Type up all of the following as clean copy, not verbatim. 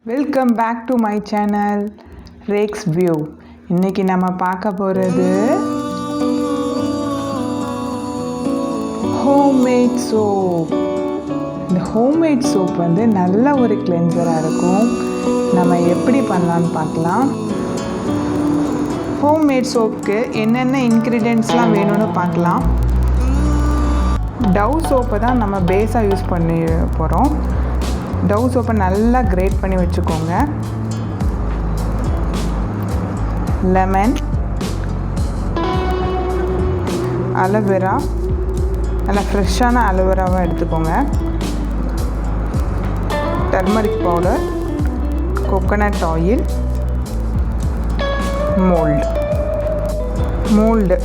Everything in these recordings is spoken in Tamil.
Welcome back to my channel Rex View. இன்றைக்கி நம்ம பார்க்க போகிறது ஹோம்மேட் சோப். இந்த ஹோம்மேட் சோப் வந்து நல்ல ஒரு கிளென்சராக இருக்கும். நம்ம எப்படி பண்ணலான்னு பார்க்கலாம். ஹோம்மேட் சோப்புக்கு என்னென்ன இன்க்ரீடியன்ட்ஸ்லாம் வேணும்னு பார்க்கலாம். டவ் சோப்பை தான் நம்ம பேஸாக யூஸ் பண்ணி போகிறோம். டவ் சோப்பை நல்லா கிரேட் பண்ணி வச்சுக்கோங்க. லெமன், அலோவேரா, நல்லா ஃப்ரெஷ்ஷான அலோவேராவை எடுத்துக்கோங்க. Turmeric powder, coconut oil, mould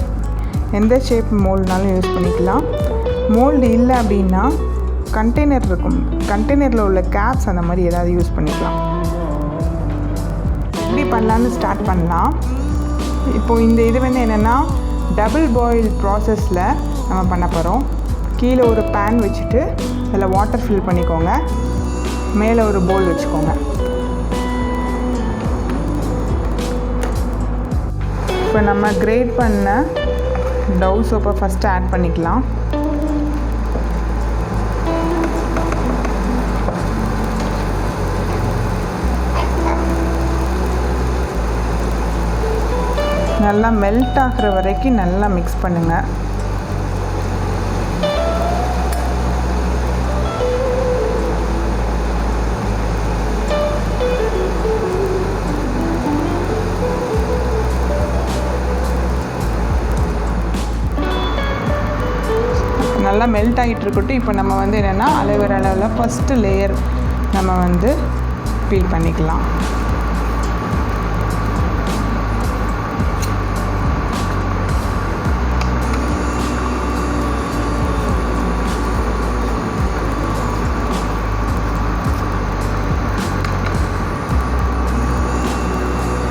எந்த ஷேப் மோல்டுனாலும் யூஸ் பண்ணிக்கலாம். மோல்டு இல்லை அப்படின்னா கண்டெய்னர் இருக்கும், கண்டெய்னரில் உள்ள கேப்ஸ் அந்த மாதிரி ஏதாவது யூஸ் பண்ணிக்கலாம். எப்படி பண்ணலான்னு ஸ்டார்ட் பண்ணலாம். இப்போது இந்த இது வந்து என்னென்னா டபுள் பாயில் ப்ராசஸில் நம்ம பண்ண போகிறோம். கீழே ஒரு பேன் வச்சுட்டு அதில் வாட்டர் ஃபில் பண்ணிக்கோங்க. மேலே ஒரு பவுல் வச்சுக்கோங்க. இப்போ நம்ம கிரேட் பண்ண டவ் சோப்பை ஃபஸ்ட்டு ஆட் பண்ணிக்கலாம். நல்லா மெல்ட் ஆகிற வரைக்கும் நல்லா மிக்ஸ் பண்ணுங்கள். நல்லா மெல்ட் ஆகிட்டு இருக்கட்டும். இப்போ நம்ம வந்து என்னென்னா அலோவேரா அளவில் ஃபஸ்ட்டு லேயர் நம்ம வந்து பீல் பண்ணிக்கலாம்.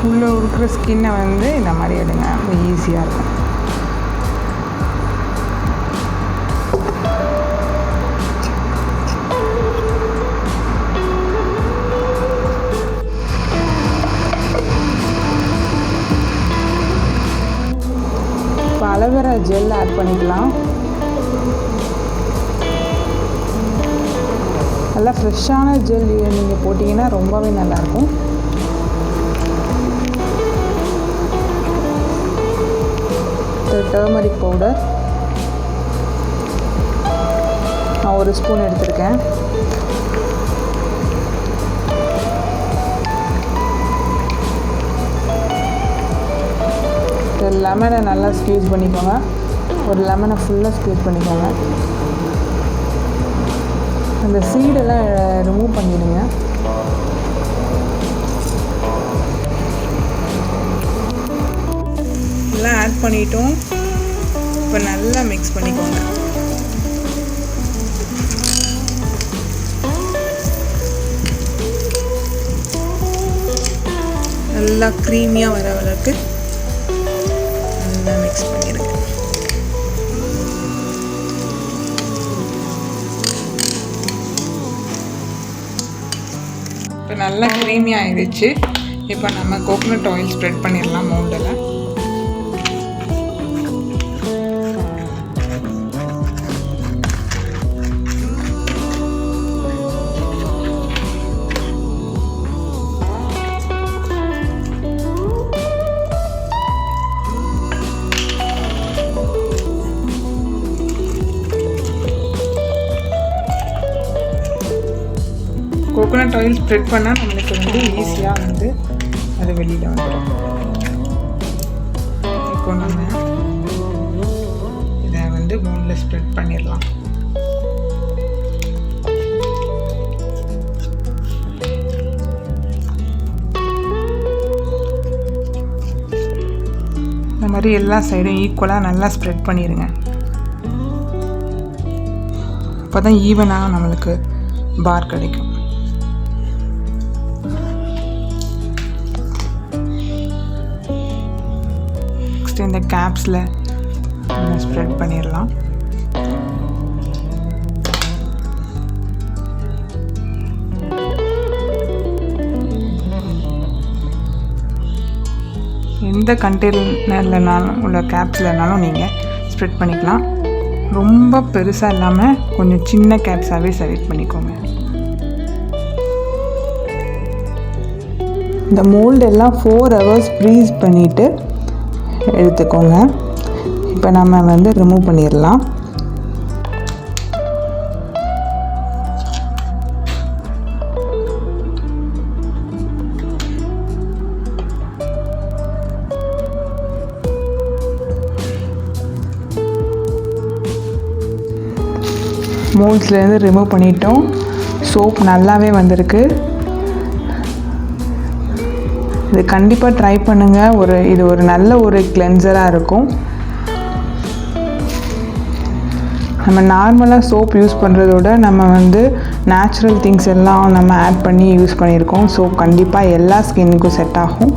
உள்ளே இருக்கிற ஸ்கின்னை வந்து இந்த மாதிரி எடுங்க, ரொம்ப ஈஸியாக இருக்கும். இப்போ அலோவேரா ஜெல் ஆட் பண்ணிக்கலாம். நல்லா ஃப்ரெஷ்ஷான ஜெல் நீங்கள் போட்டிங்கன்னா ரொம்பவே நல்லாயிருக்கும். டர்மரிக் பவுடர் நான் ஒரு ஸ்பூன் எடுத்திருக்கேன். லெமனை நல்லா ஸ்க்வீஸ் பண்ணிக்கோங்க. ஒரு லெமனை ஃபுல்லாக ஸ்க்வீஸ் பண்ணிக்கோங்க. அந்த சீடெல்லாம் ரிமூவ் பண்ணிடுங்க. எல்லாம் ஆட் பண்ணிட்டோம். இப்போ நல்லா மிக்ஸ் பண்ணிக்கோங்க. நல்லா க்ரீமியாக வர அளவுக்கு நல்லா மிக்ஸ் பண்ணிடுங்க. இப்போ நல்லா க்ரீமியாக ஆயிடுச்சு. இப்போ நம்ம கோகோனட் ஆயில் ஸ்ப்ரெட் பண்ணிடலாம் மோல்டில். கோகோனட் ஆயில் ஸ்ப்ரெட் பண்ணால் நம்மளுக்கு வந்து ஈஸியாக வந்து அது வெளியில் வந்துடும். இப்போ நம்ம இதை வந்து மோல்டில் ஸ்ப்ரெட் பண்ணிடலாம். இந்த மாதிரி எல்லா சைடும் ஈக்குவலாக நல்லா ஸ்ப்ரெட் பண்ணிடுங்க. அப்போ தான் ஈவனாக நம்மளுக்கு பார் கிடைக்கும். இந்த கேப்ஸில் ஸ்ப்ரெட் பண்ணிடலாம். எந்த கண்டெய்னர்லனாலும் உள்ள கேப்ஸ்லனாலும் நீங்கள் ஸ்ப்ரெட் பண்ணிக்கலாம். ரொம்ப பெருசாக இல்லாமல் கொஞ்சம் சின்ன கேப்ஸாகவே செலக்ட் பண்ணிக்கோங்க. இந்த மோல்டெல்லாம் 4 hours ஃப்ரீஸ் பண்ணிவிட்டு எடுத்துக்கோங்க. இப்போ நம்ம வந்து ரிமூவ் பண்ணிடலாம். மோல்ட்ஸ்லேருந்து ரிமூவ் பண்ணிட்டோம். சோப் நல்லாவே வந்திருக்கு. இது கண்டிப்பாக ட்ரை பண்ணுங்கள். இது ஒரு நல்ல ஒரு கிளென்சராக இருக்கும். நம்ம நார்மலாக சோப் யூஸ் பண்ணுறதோட நம்ம வந்து நேச்சுரல் திங்ஸ் எல்லாம் நம்ம ஆட் பண்ணி யூஸ் பண்ணியிருக்கோம். ஸோ கண்டிப்பாக எல்லா ஸ்கின்னுக்கும் செட் ஆகும்.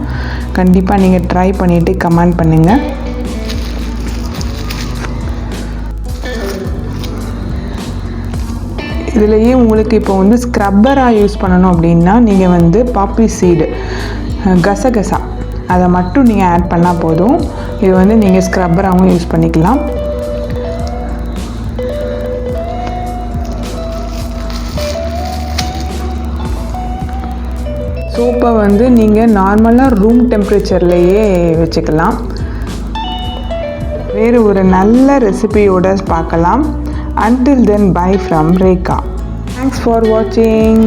கண்டிப்பாக நீங்கள் ட்ரை பண்ணிவிட்டு கமெண்ட் பண்ணுங்கள். இதுலேயே உங்களுக்கு இப்போ வந்து ஸ்க்ரப்பராக யூஸ் பண்ணணும் அப்படின்னா நீங்கள் வந்து பாப்பி சீடு, கசகசா அதை மட்டும் நீங்கள் ஆட் பண்ணால் போதும். இது வந்து நீங்கள் ஸ்க்ரப்பராகவும் யூஸ் பண்ணிக்கலாம். சோப்பை வந்து நீங்கள் நார்மலாக ரூம் டெம்பரேச்சர்லேயே வச்சுக்கலாம். வேறு ஒரு நல்ல ரெசிபியோடு பார்க்கலாம். Until then, bye from Reka. Thanks for watching.